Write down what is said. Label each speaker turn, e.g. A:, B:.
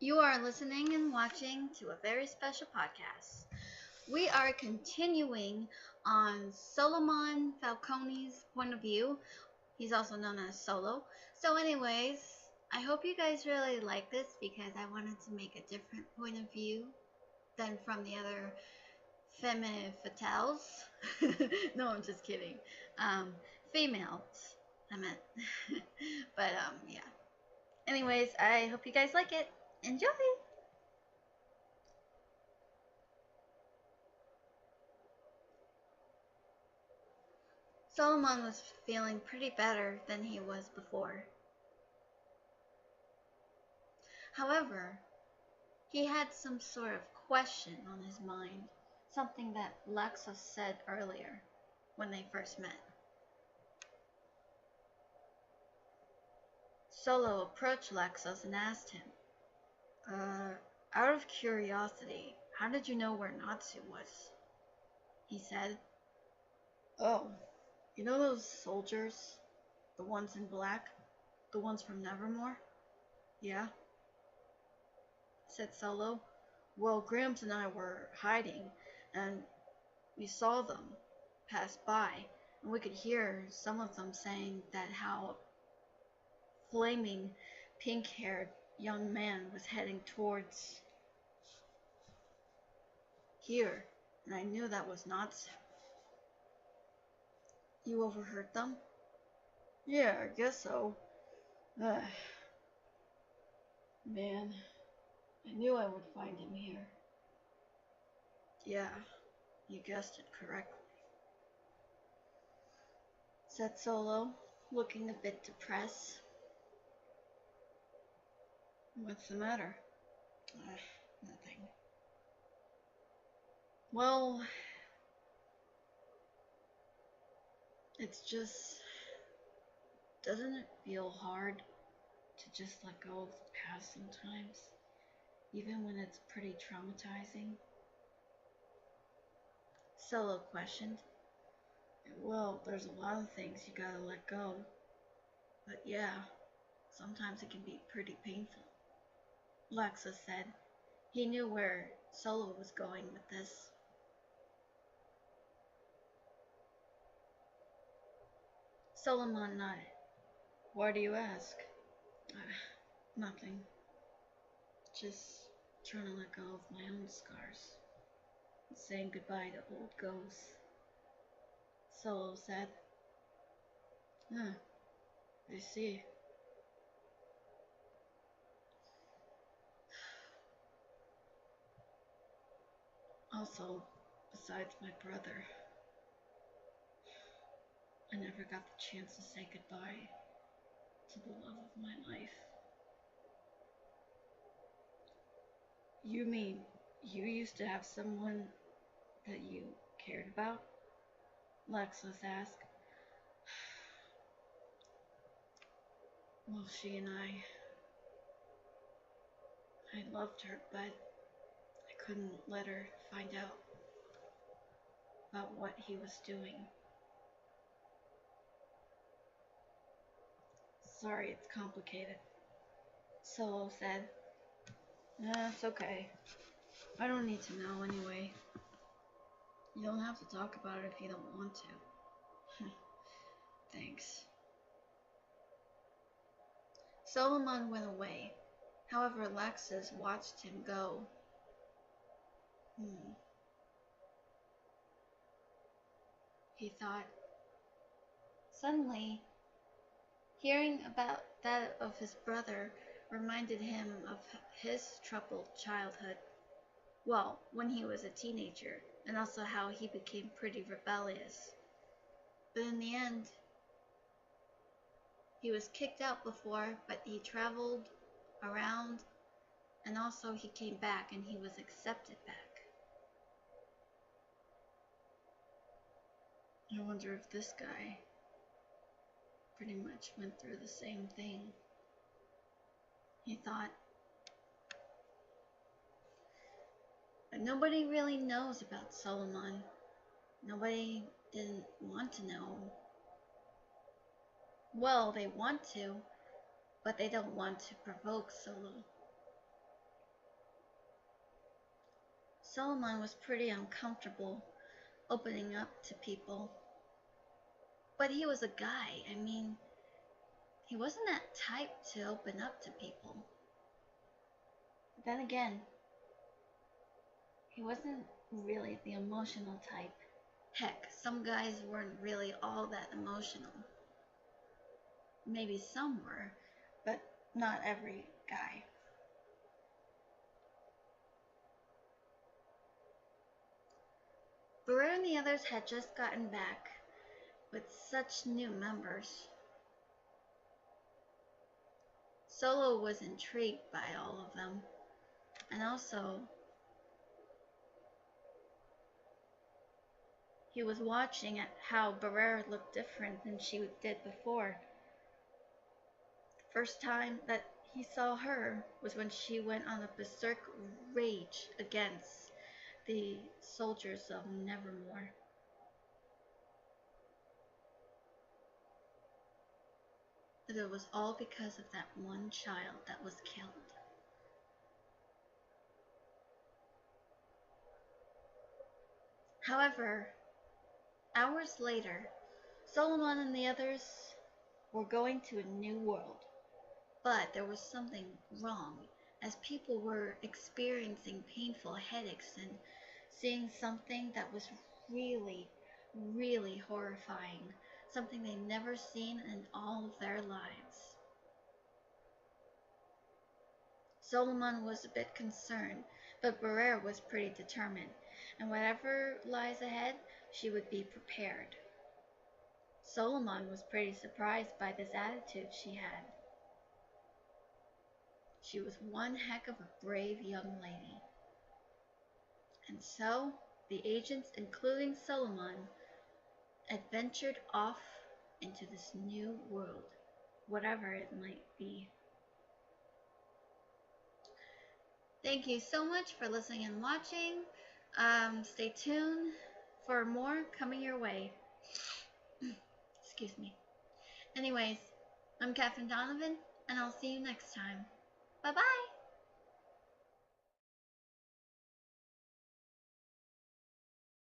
A: You are listening and watching to a very special podcast. We are continuing on Solomon Falcone's point of view. He's also known as Solo. So, anyways, I hope you guys really like this because I wanted to make a different point of view than from the other feminine fatales. No, I'm just kidding. Um, Females, I meant. But, yeah. Anyways, I hope you guys like it. Enjoy! Solomon was feeling pretty better than he was before. However, he had some sort of question on his mind, something that Lexus said earlier when they first met. Solo approached Lexus and asked him, out of curiosity, how did you know where Natsu was? He said, oh, you know those soldiers? The ones in black? The ones from Nevermore? Yeah, said Solo. Well, Gramps and I were hiding, and we saw them pass by, and we could hear some of them saying that how a flaming, pink-haired young man was heading towards here, and I knew that was Natsu. You overheard them? Yeah, I guess so. Ugh. Man, I knew I would find him here. Yeah, you guessed it correctly, said Solo, looking a bit depressed. What's the matter? Nothing. Well, it's just, doesn't it feel hard to just let go of the past sometimes, even when it's pretty traumatizing? Solo questioned. Well, there's a lot of things you gotta let go, but yeah, sometimes it can be pretty painful. Lexa said. He knew where Solo was going with this. Solomon nodded. Why do you ask? Nothing. Just trying to let go of my own scars. And saying goodbye to old ghosts. Solo said. Huh, I see. Also, besides my brother, I never got the chance to say goodbye to the love of my life. You mean you used to have someone that you cared about? Lexus asked. Well, she and I loved her, but I couldn't let her find out about what he was doing. Sorry, it's complicated, Solo said. It's okay. I don't need to know anyway. You don't have to talk about it if you don't want to. Thanks. Solomon went away. However, Lexus watched him go. He thought. Suddenly, hearing about that of his brother reminded him of his troubled childhood. Well, when he was a teenager, and also how he became pretty rebellious. But in the end, he was kicked out before, but he traveled around, and also he came back and he was accepted back. I wonder if this guy pretty much went through the same thing. He thought. But nobody really knows about Solomon. Nobody didn't want to know. Well, they want to, but they don't want to provoke Solo. Solomon was pretty uncomfortable opening up to people. But he was a guy. I mean, he wasn't that type to open up to people. But then again, he wasn't really the emotional type. Heck, some guys weren't really all that emotional. Maybe some were, but not every guy. Barer and the others had just gotten back with such new members. Solo was intrigued by all of them, and also he was watching at how Barer looked different than she did before. The first time that he saw her was when she went on a berserk rage against the soldiers of Nevermore. But it was all because of that one child that was killed. However, hours later, Solomon and the others were going to a new world. But there was something wrong, as people were experiencing painful headaches and seeing something that was really, really horrifying, something they'd never seen in all of their lives. Solomon was a bit concerned, but Barer was pretty determined, and whatever lies ahead, she would be prepared. Solomon was pretty surprised by this attitude she had. She was one heck of a brave young lady. And so, the agents, including Solomon, adventured off into this new world, whatever it might be. Thank you so much for listening and watching. Stay tuned for more coming your way. Excuse me. Anyways, I'm Catherine Donovan, and I'll see you next time. Bye-bye!